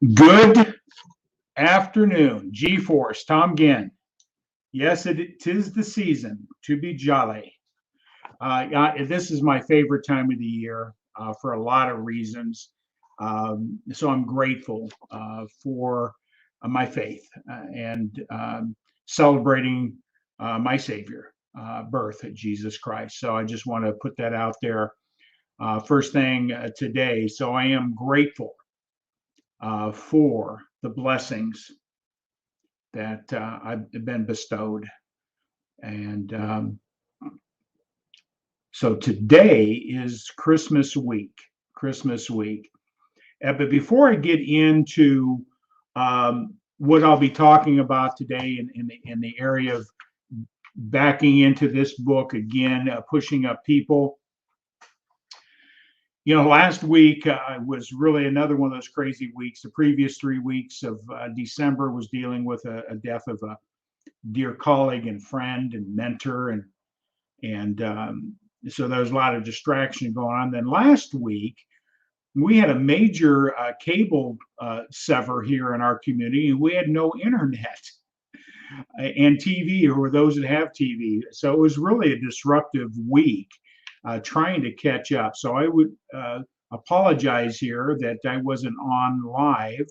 Good afternoon, G-Force, Tom Ginn. Yes, tis the season to be jolly. This is my favorite time of the year for a lot of reasons. So I'm grateful for my faith and celebrating my Savior birth, Jesus Christ. So I just want to put that out there first thing today. So I am grateful for the blessings that I've been bestowed. And so today is Christmas week. Christmas week. But before I get into what I'll be talking about today in the area of backing into this book again, pushing up people. Last week was really another one of those crazy weeks. The previous 3 weeks of December was dealing with a death of a dear colleague and friend and mentor, and so there was a lot of distraction going on. Then last week we had a major cable sever here in our community, and we had no internet and TV, or those that have TV. So it was really a disruptive week trying to catch up. So I would apologize here that I wasn't on live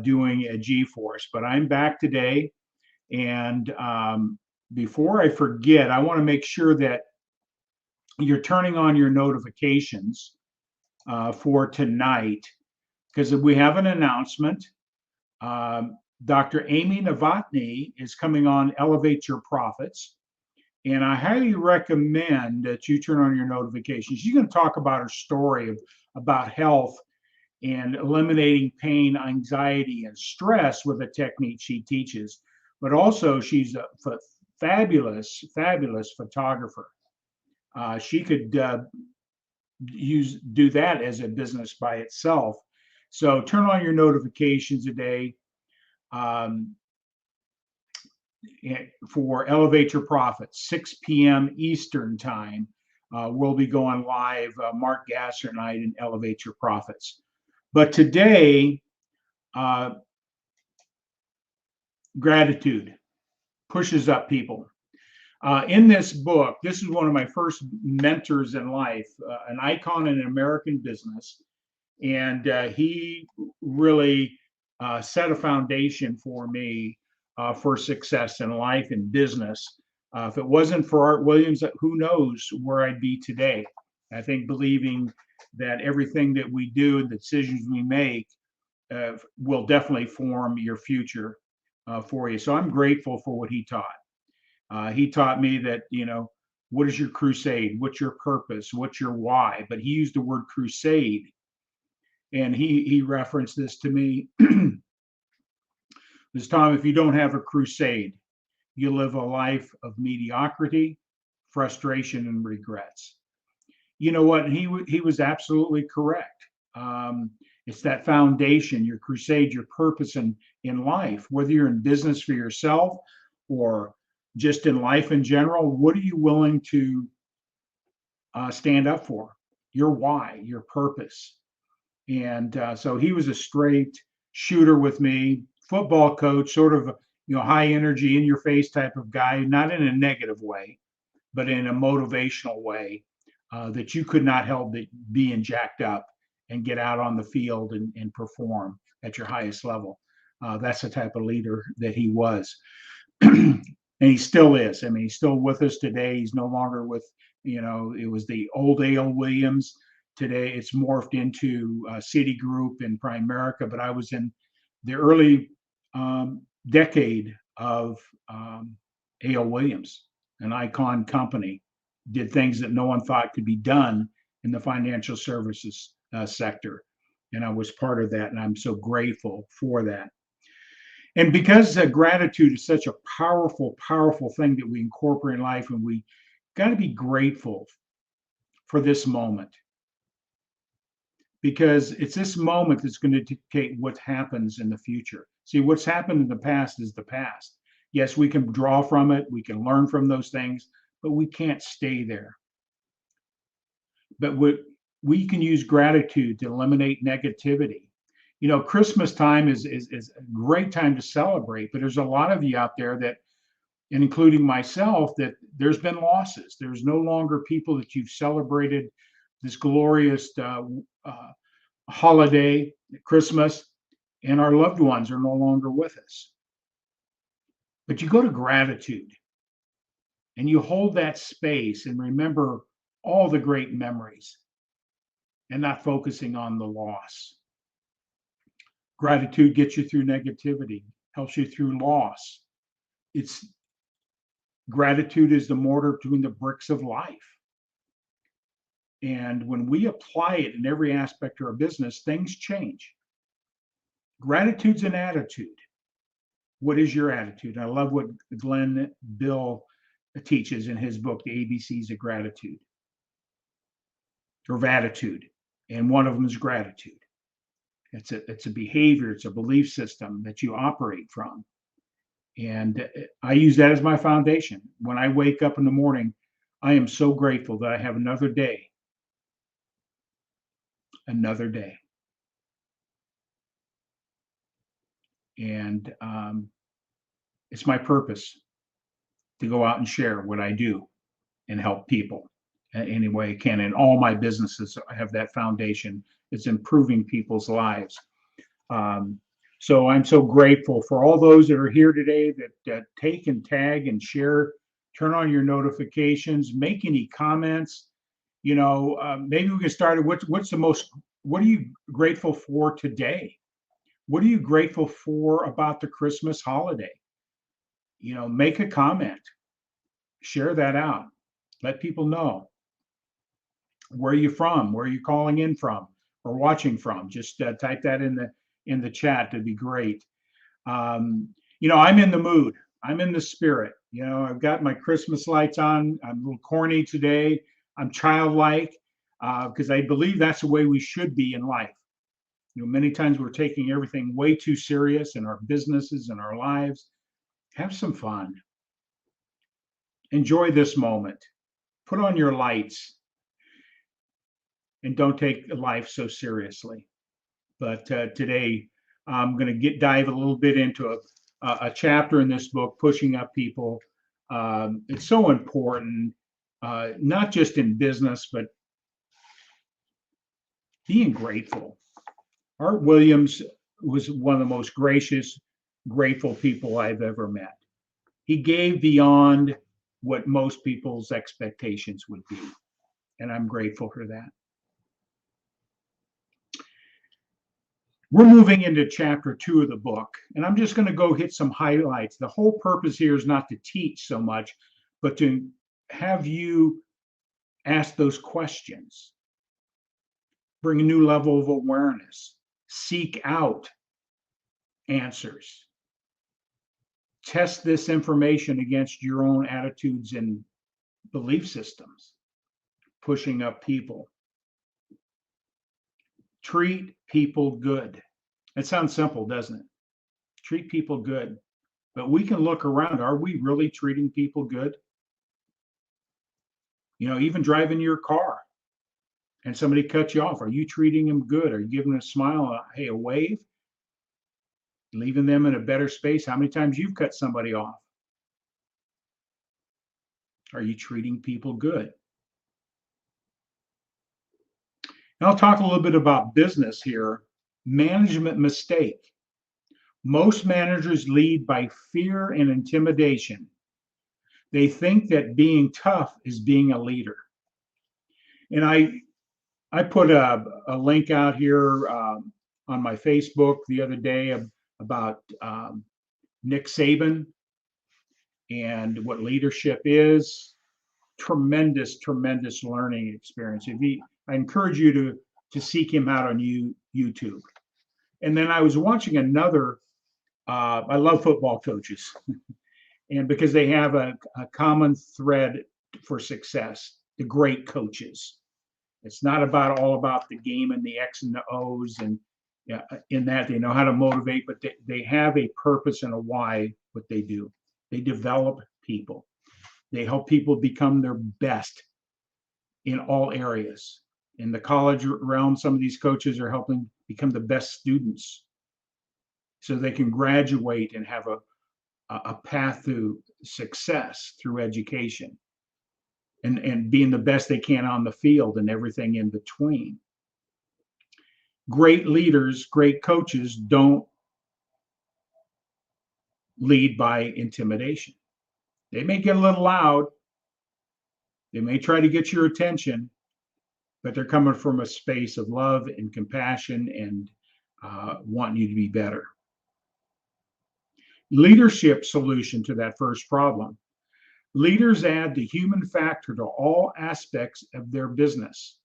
doing a G-Force, but I'm back today. And before I forget, I want to make sure that you're turning on your notifications for tonight, because we have an announcement. Dr. Amy Novotny is coming on Elevate Your Profits, and I highly recommend that you turn on your notifications. She's going to talk about her story about health and eliminating pain, anxiety, and stress with a technique she teaches. But also, she's a fabulous photographer. She could do that as a business by itself. So turn on your notifications today for Elevate Your Profits, 6 p.m. Eastern Time. We'll be going live, Mark Gasser and I, in Elevate Your Profits. But today, gratitude pushes up people. In this book, this is one of my first mentors in life, an icon in American business. And he really set a foundation for me for success in life and business. If it wasn't for Art Williams, who knows where I'd be today. I think believing that everything that we do and the decisions we make will definitely form your future for you. So I'm grateful for what he taught. He taught me that, what is your crusade? What's your purpose? What's your why? But he used the word crusade. And he referenced this to me. This Tom, if you don't have a crusade, you live a life of mediocrity, frustration, and regrets. You know what? He was absolutely correct. It's that foundation, your crusade, your purpose in life, whether you're in business for yourself or just in life in general. What are you willing to stand up for? Your why, your purpose. And so he was a straight shooter with me, football coach, sort of, high energy, in your face type of guy, not in a negative way, but in a motivational way that you could not help but being jacked up and get out on the field and perform at your highest level. That's the type of leader that he was. And he still is. I mean, he's still with us today. He's no longer with, it was the old A.L. Williams. Today, it's morphed into Citigroup in Primerica, but I was in the early decade of A.L. Williams, an icon company, did things that no one thought could be done in the financial services sector. And I was part of that, and I'm so grateful for that. And because gratitude is such a powerful thing that we incorporate in life, and we got to be grateful for this moment, because it's this moment that's going to dictate what happens in the future. See, what's happened in the past is the past. Yes, we can draw from it, we can learn from those things, but we can't stay there. But we can use gratitude to eliminate negativity. Christmas time is a great time to celebrate, but there's a lot of you out there that, and including myself, that there's been losses. There's no longer people that you've celebrated this glorious holiday, Christmas, and our loved ones are no longer with us. But you go to gratitude and you hold that space and remember all the great memories and not focusing on the loss. Gratitude gets you through negativity, helps you through loss. It's gratitude is the mortar between the bricks of life. And when we apply it in every aspect of our business, things change. Gratitude's an attitude. What is your attitude? I love what Glenn Bill teaches in his book, The ABCs of Gratitude, or of attitude. And one of them is gratitude. It's a behavior, it's a belief system that you operate from. And I use that as my foundation. When I wake up in the morning, I am so grateful that I have another day. Another day. And it's my purpose to go out and share what I do and help people any way I can. And all my businesses have that foundation. It's improving people's lives. So I'm so grateful for all those that are here today that take and tag and share, turn on your notifications, make any comments. Maybe we can start with what are you grateful for today? What are you grateful for about the Christmas holiday? Make a comment, share that out, let people know. Where are you from? Where are you calling in from or watching from? Just type that in the chat. That'd be great. I'm in the mood. I'm in the spirit. I've got my Christmas lights on. I'm a little corny today. I'm childlike because I believe that's the way we should be in life. Many times we're taking everything way too serious in our businesses and our lives. Have some fun. Enjoy this moment. Put on your lights and don't take life so seriously. But today, I'm going to dive a little bit into a chapter in this book, Pushing Up People. It's so important, not just in business, but being grateful. Art Williams was one of the most gracious, grateful people I've ever met. He gave beyond what most people's expectations would be. And I'm grateful for that. We're moving into chapter 2 of the book, and I'm just going to go hit some highlights. The whole purpose here is not to teach so much, but to have you ask those questions, bring a new level of awareness, seek out answers, test this information against your own attitudes and belief systems, pushing up people. Treat people good. It sounds simple, doesn't it? Treat people good. But we can look around. Are we really treating people good? Even driving your car and somebody cuts you off. Are you treating them good? Are you giving them a smile, a wave? Leaving them in a better space? How many times you've cut somebody off? Are you treating people good? And I'll talk a little bit about business here. Management mistake. Most managers lead by fear and intimidation. They think that being tough is being a leader. And I put a link out here on my Facebook the other day about Nick Saban and what leadership is. Tremendous learning experience. I encourage you to seek him out on YouTube. And then I was watching another. I love football coaches, and because they have a common thread for success, the great coaches. It's not all about the game and the X and the O's, and in that they know how to motivate, but they have a purpose and a why what they do. They develop people. They help people become their best in all areas. In the college realm, some of these coaches are helping become the best students so they can graduate and have a path to success through education and being the best they can on the field and everything in between. Great leaders, great coaches don't lead by intimidation. They may get a little loud, they may try to get your attention, but they're coming from a space of love and compassion and wanting you to be better. Leadership solution to that first problem. Leaders add the human factor to all aspects of their business.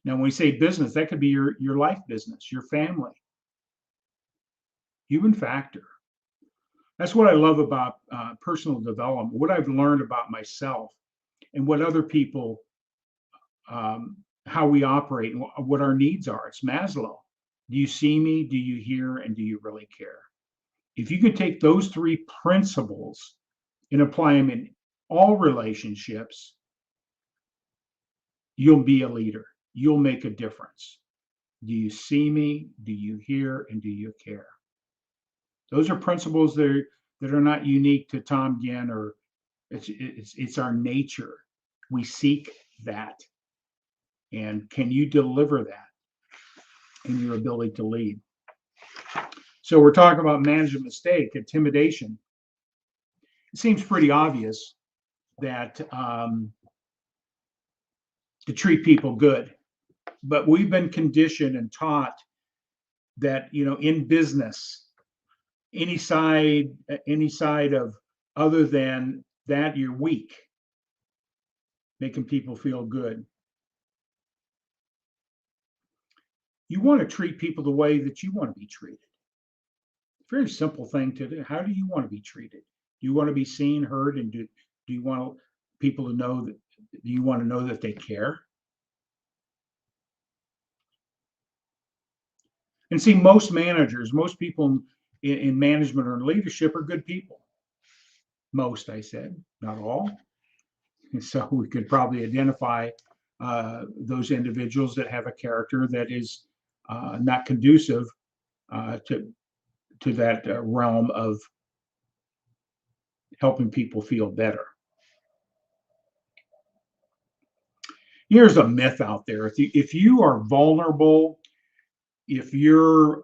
Now, when we say business, that could be your life business, your family. Human factor. That's what I love about personal development, what I've learned about myself and what other people, how we operate and what our needs are. It's Maslow. Do you see me? Do you hear? And do you really care? If you could take those three principles and apply them in all relationships, you'll be a leader. You'll make a difference. Do you see me? Do you hear? And do you care? Those are principles that are not unique to Tom Ginn, or it's our nature. We seek that. And can you deliver that in your ability to lead? So we're talking about management mistake, intimidation. It seems pretty obvious that to treat people good, but we've been conditioned and taught that, you know, in business, any side of other than that, you're weak, making people feel good. You want to treat people the way that you want to be treated. Very simple thing to do. How do you want to be treated? Do you want to be seen, heard, and do you want people to know that? Do you want to know that they care? And see, most managers, most people in management or in leadership are good people. Most, I said, not all. And so we could probably identify those individuals that have a character that is not conducive to that realm of helping people feel better. Here's a myth out there. If you are vulnerable, if you're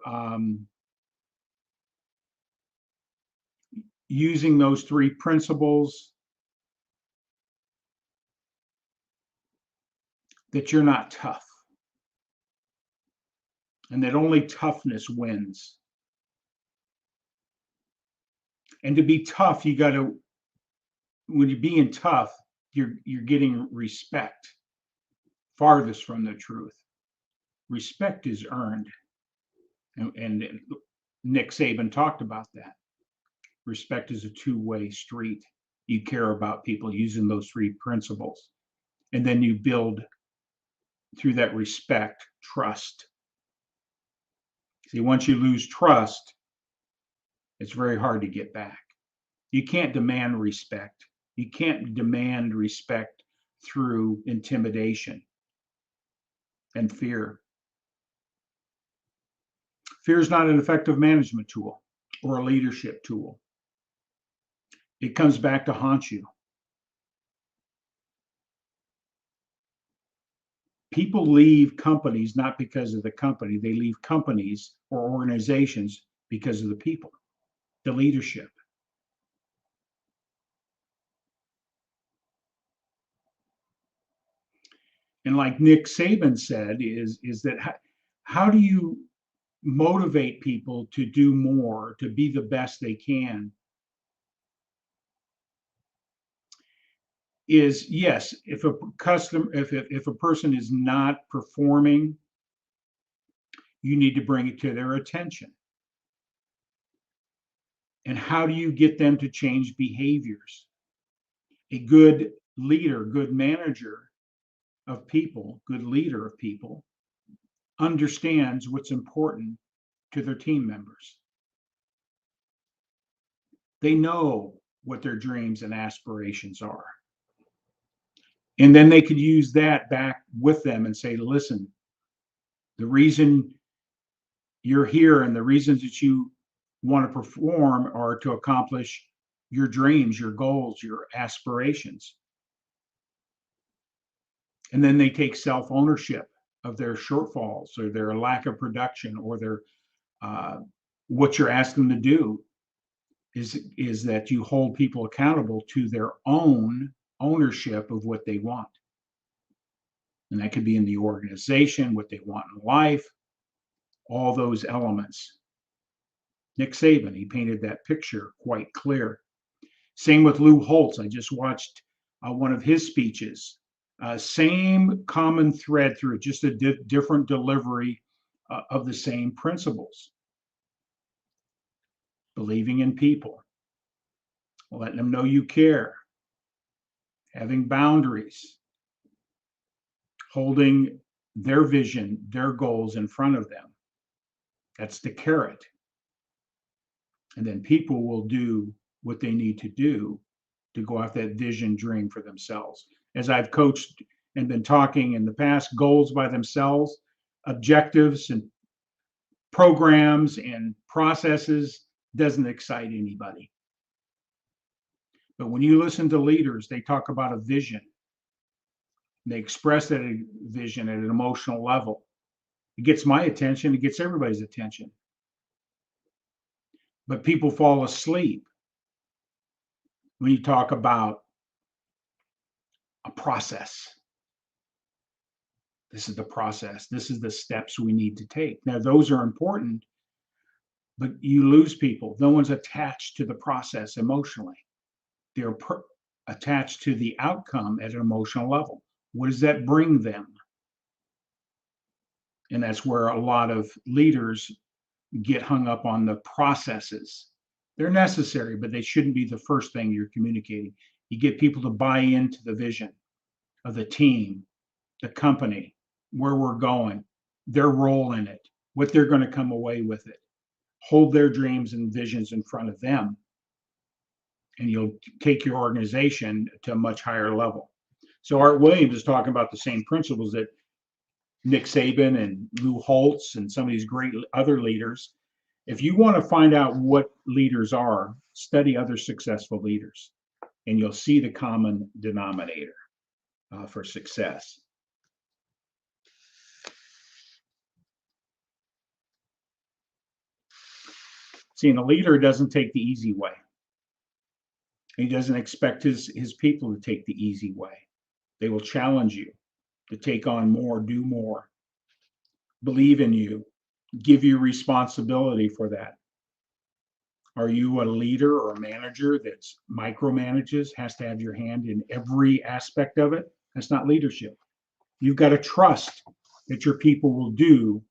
using those three principles, that you're not tough, and that only toughness wins. And to be tough, you got to, when you're being tough, you're getting respect. Farthest from the truth. Respect is earned, and Nick Saban talked about that. Respect is a two-way street. You care about people using those three principles, and then you build through that respect, trust. See, once you lose trust, it's very hard to get back. You can't demand respect. You can't demand respect through intimidation and fear. Fear is not an effective management tool or a leadership tool. It comes back to haunt you. People leave companies not because of the company. They leave companies or organizations because of the people, the leadership. And like Nick Saban said, is that how do you motivate people to do more, to be the best they can? Is yes, if a customer, if a person is not performing, you need to bring it to their attention. And how do you get them to change behaviors? A good leader, good manager of people, good leader of people, understands what's important to their team members. They know what their dreams and aspirations are. And then they could use that back with them and say, listen, the reason you're here and the reasons that you want to perform are to accomplish your dreams, your goals, your aspirations. And then they take self ownership of their shortfalls or their lack of production or their what you're asking them to do is that you hold people accountable to their own ownership of what they want. And that could be in the organization, what they want in life, all those elements. Nick Saban, he painted that picture quite clear. Same with Lou Holtz. I just watched one of his speeches. Same common thread through it, just a different delivery of the same principles. Believing in people, letting them know you care, having boundaries, holding their vision, their goals in front of them. That's the carrot. And then people will do what they need to do to go after that vision dream for themselves. As I've coached and been talking in the past, goals by themselves, objectives and programs and processes doesn't excite anybody. But when you listen to leaders, they talk about a vision. They express that vision at an emotional level. It gets my attention, it gets everybody's attention. But people fall asleep when you talk about a process. This is the process. This is the steps we need to take. Now, those are important, but you lose people. No one's attached to the process emotionally. They're attached to the outcome at an emotional level. What does that bring them? And that's where a lot of leaders get hung up on the processes. They're necessary, but they shouldn't be the first thing you're communicating. You get people to buy into the vision of the team, the company, where we're going, their role in it, what they're going to come away with it. Hold their dreams and visions in front of them, and you'll take your organization to a much higher level. So Art Williams is talking about the same principles that Nick Saban and Lou Holtz and some of these great other leaders. If you want to find out what leaders are, study other successful leaders, and you'll see the common denominator for success. See, and a leader doesn't take the easy way. He doesn't expect his people to take the easy way. They will challenge you to take on more, do more, believe in you, give you responsibility for that. Are you a leader or a manager that's micromanages, has to have your hand in every aspect of it? That's not leadership. You've got to trust that your people will do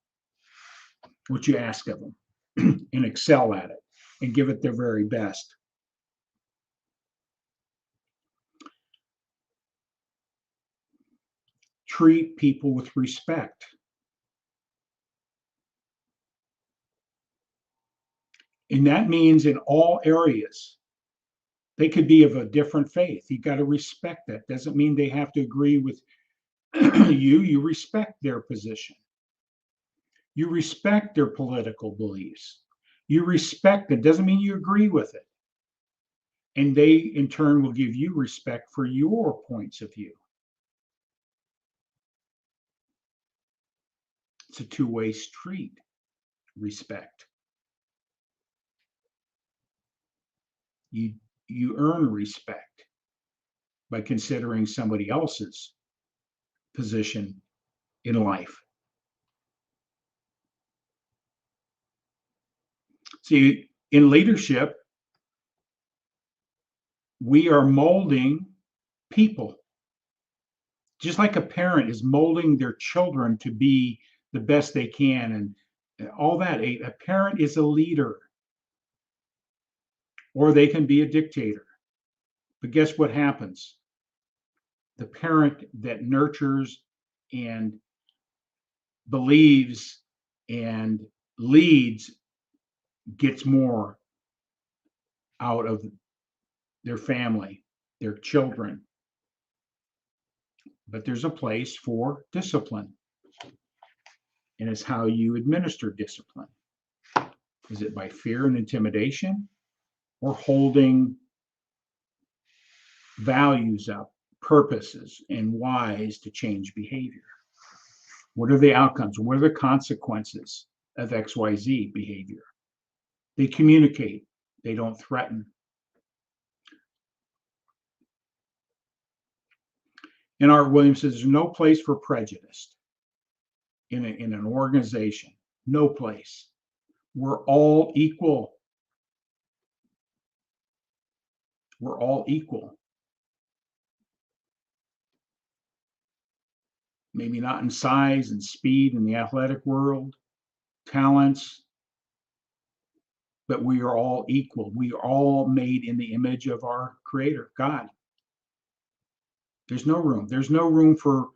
what you ask of them and excel at it and give it their very best. Treat people with respect. And that means in all areas. They could be of a different faith. You got to respect that. Doesn't mean they have to agree with you. You respect their position. You respect their political beliefs. You respect it. Doesn't mean you agree with it. And they, in turn, will give you respect for your points of view. It's a two-way street. Respect. You earn respect by considering somebody else's position in life. See, in leadership, we are molding people. Just like a parent is molding their children to be the best they can and all that, a parent is a leader, or they can be a dictator. But guess what happens? The parent that nurtures and believes and leads gets more out of their family, their children. but there's a place for discipline. And it's how you administer discipline. Is it by fear and intimidation, or holding values up, purposes, and whys to change behavior? What are the outcomes? What are the consequences of XYZ behavior? They communicate, they don't threaten. And Art Williams says there's no place for prejudice in an organization. No place. We're all equal. We're all equal. Maybe not in size and speed in the athletic world, talents, but we are all equal. We are all made in the image of our Creator, God. There's no room. There's no room for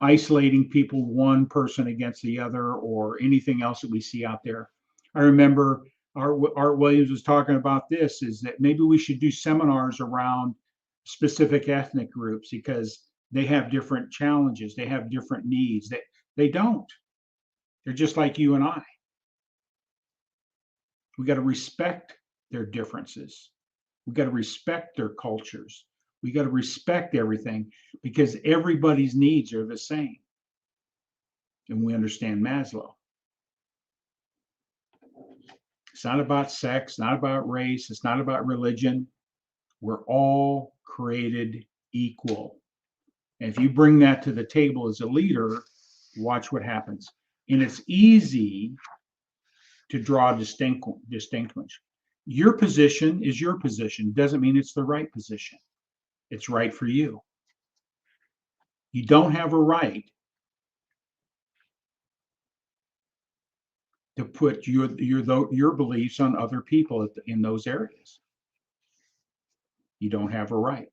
isolating people, one person against the other, or anything else that we see out there. I remember Art Williams was talking about this, is that maybe we should do seminars around specific ethnic groups because they have different challenges. They have different needs. They don't. They're just like you and I. We got to respect their differences. We got to respect their cultures. We got to respect everything because everybody's needs are the same. And we understand Maslow. It's not about sex, not about race, it's not about religion. We're all created equal. And if you bring that to the table as a leader, watch what happens. And it's easy to draw distinctions. Your position is your position. Doesn't mean it's the right position. It's right for you. You don't have a right to put your beliefs on other people in those areas. You don't have a right.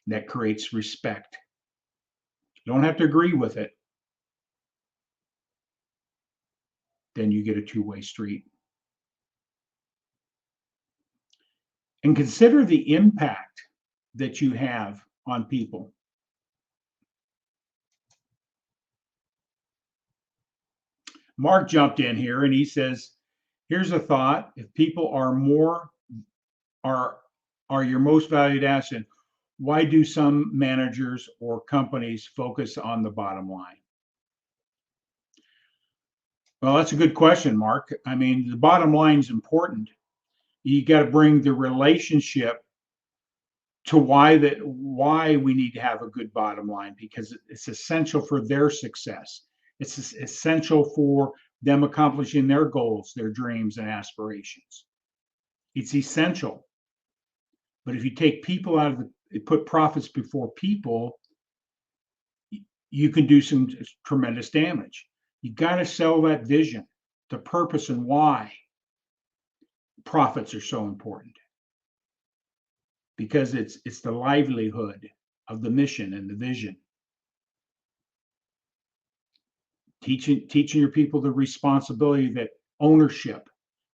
That creates respect. You don't have to agree with it. Then you get a two-way street. And consider the impact that you have on people. Mark jumped in here and he says, here's a thought. If people are your most valued asset, why do some managers or companies focus on the bottom line? Well, that's a good question, Mark. I mean, the bottom line is important. You got to bring the relationship to why we need to have a good bottom line, because it's essential for their success. It's essential for them accomplishing their goals, their dreams, and aspirations. It's essential. But if you take people out of put profits before people, you can do some tremendous damage. You got to sell that vision, the purpose, and why profits are so important. Because it's the livelihood of the mission and the vision. Teaching your people the responsibility, that ownership.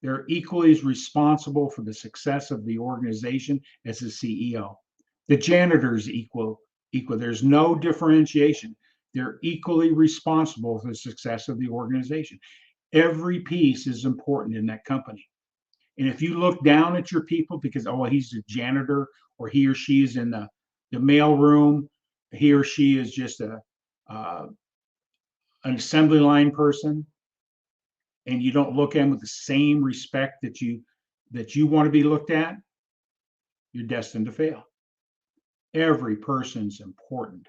They're equally as responsible for the success of the organization as the CEO. The janitor's equal. There's no differentiation. They're equally responsible for the success of the organization. Every piece is important in that company. And if you look down at your people because, oh, he's a janitor, or he or she is in the mail room, he or she is just an assembly line person, and you don't look at them with the same respect that you want to be looked at, you're destined to fail. Every person's important.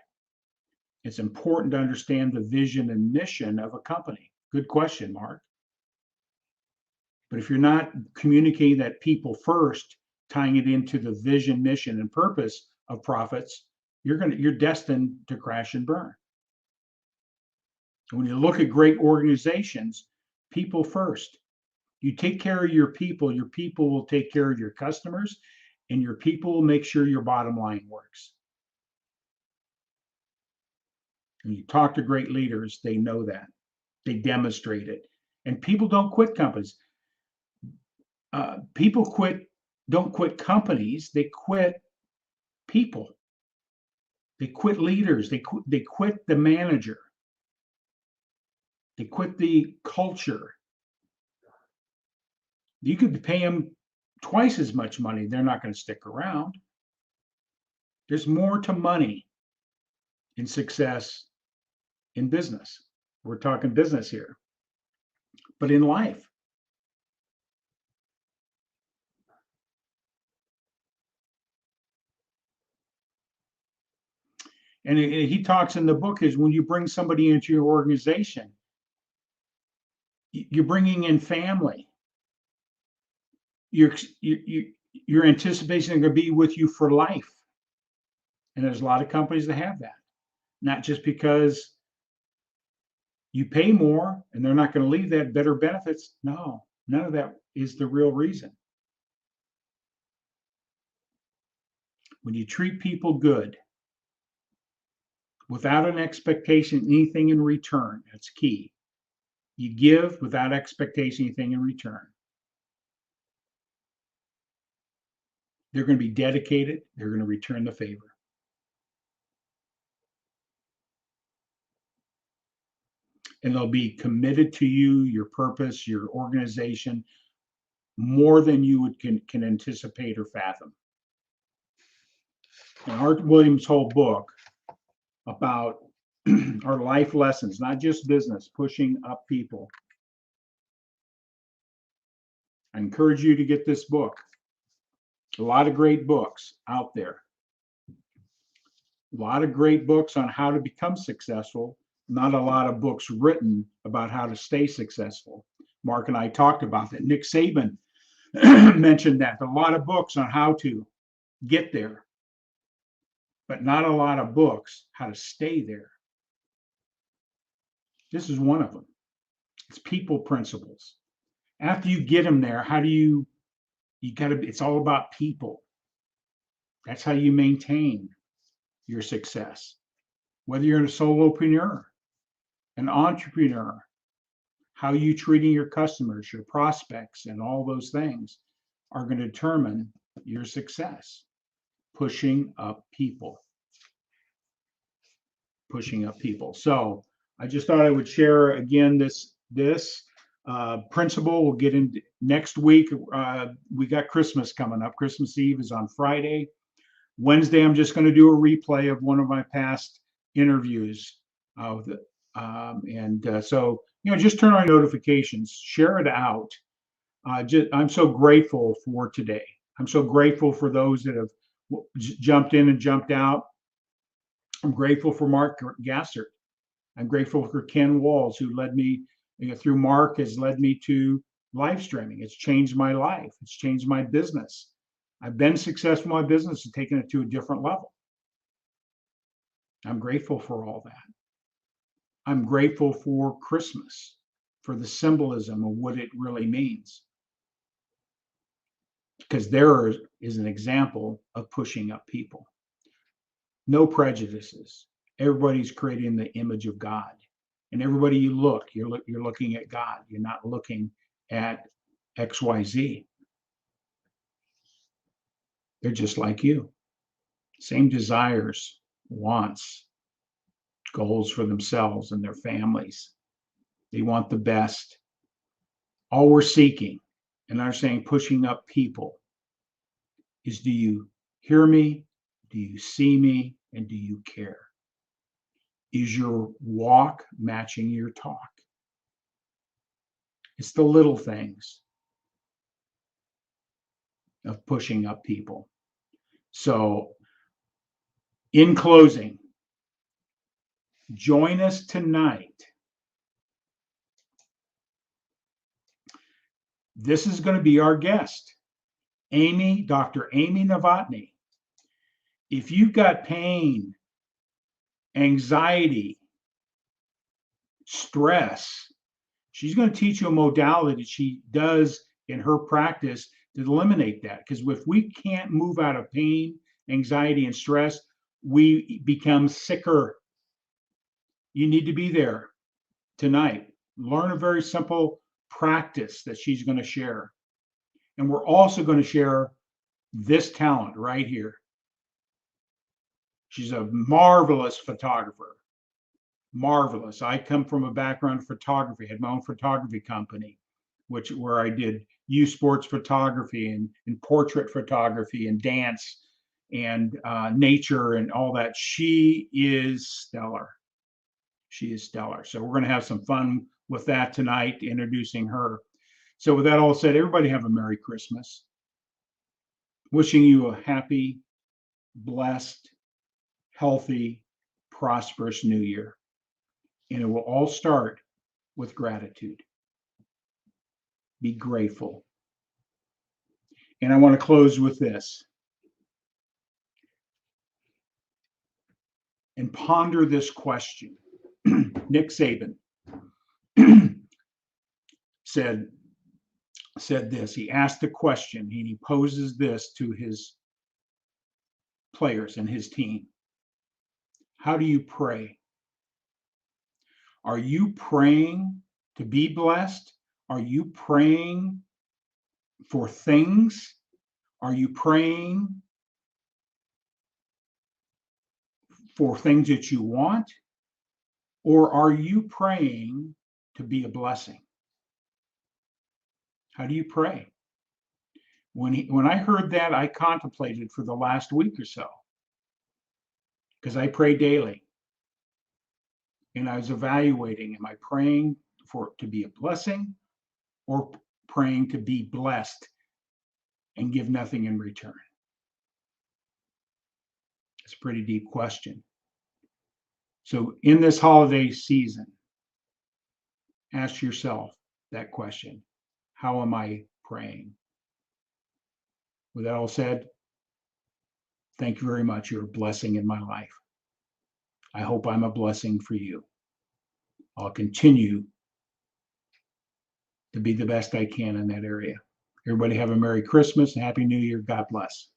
It's important to understand the vision and mission of a company. Good question, Mark. But if you're not communicating that people first, tying it into the vision, mission, and purpose of profits, you're destined to crash and burn. And when you look at great organizations, people first. You take care of your people will take care of your customers, and your people will make sure your bottom line works. When you talk to great leaders, they know that. They demonstrate it. And people don't quit companies. People don't quit companies. They quit People. They quit leaders. They quit the manager. They quit the culture. You could pay them twice as much money. They're not going to stick around. There's more to money in success in business. We're talking business here, but in life. And he talks in the book is when you bring somebody into your organization, you're bringing in family. You're anticipating they're going to be with you for life. And there's a lot of companies that have that. Not just because you pay more and they're not going to leave that better benefits. No, none of that is the real reason. When you treat people good, without an expectation, anything in return, that's key. You give without expectation, anything in return. They're going to be dedicated. They're going to return the favor. And they'll be committed to you, your purpose, your organization, more than you can anticipate or fathom. And Art Williams' whole book about our life lessons, not just business, pushing up people. I encourage you to get this book. A lot of great books out there. A lot of great books on how to become successful. Not a lot of books written about how to stay successful. Mark and I talked about that. Nick Saban mentioned that. A lot of books on how to get there, but not a lot of books how to stay there. This is one of them. It's people principles. After you get them there, how do you gotta, it's all about people. That's how you maintain your success. Whether you're a solopreneur, an entrepreneur, how you treating your customers, your prospects, and all those things are going to determine your success. Pushing up people. Pushing up people. So I just thought I would share again this principle. We'll get into next week. We got Christmas coming up. Christmas Eve is on Friday. Wednesday, I'm just going to do a replay of one of my past interviews. So, just turn on notifications, share it out. I'm so grateful for today. I'm so grateful for those that have jumped in and jumped out. I'm grateful for Mark Gassert. I'm grateful for Ken Walls, who led me through Mark, has led me to live streaming. It's changed my life. It's changed my business. I've been successful in my business and taken it to a different level. I'm grateful for all that. I'm grateful for Christmas, for the symbolism of what it really means. Because there is an example of pushing up people. No prejudices. Everybody's creating the image of God. And everybody you're looking at God. You're not looking at XYZ. They're just like you. Same desires, wants, goals for themselves and their families. They want the best. All we're seeking, and I'm saying pushing up people, is do you hear me? Do you see me? And do you care? Is your walk matching your talk? It's the little things of pushing up people. So, in closing, join us tonight. This is going to be our guest, Dr. Amy Novotny. If you've got pain, anxiety, stress, she's going to teach you a modality she does in her practice to eliminate that. Because if we can't move out of pain, anxiety, and stress, we become sicker. You need to be there tonight. Learn a very simple practice that she's going to share. And we're also going to share this talent right here. She's a marvelous photographer. Marvelous. I come from a background of photography, had my own photography company, where I did youth sports photography and portrait photography and dance and nature and all that. She is stellar. She is stellar. So we're going to have some fun with that tonight, introducing her. So with that all said, everybody have a Merry Christmas. Wishing you a happy, blessed, healthy, prosperous new year. And it will all start with gratitude. Be grateful. And I want to close with this. And ponder this question. Nick Saban said this. He asked a question, and he poses this to his players and his team. How do you pray? Are you praying to be blessed? Are you praying for things? Are you praying for things that you want? Or are you praying to be a blessing? How do you pray? When I heard that, I contemplated for the last week or so, because I pray daily. And I was evaluating, am I praying to be a blessing or praying to be blessed and give nothing in return? It's a pretty deep question. So in this holiday season, ask yourself that question. How am I praying? With that all said, thank you very much. You're a blessing in my life. I hope I'm a blessing for you. I'll continue to be the best I can in that area. Everybody have a Merry Christmas and Happy New Year. God bless.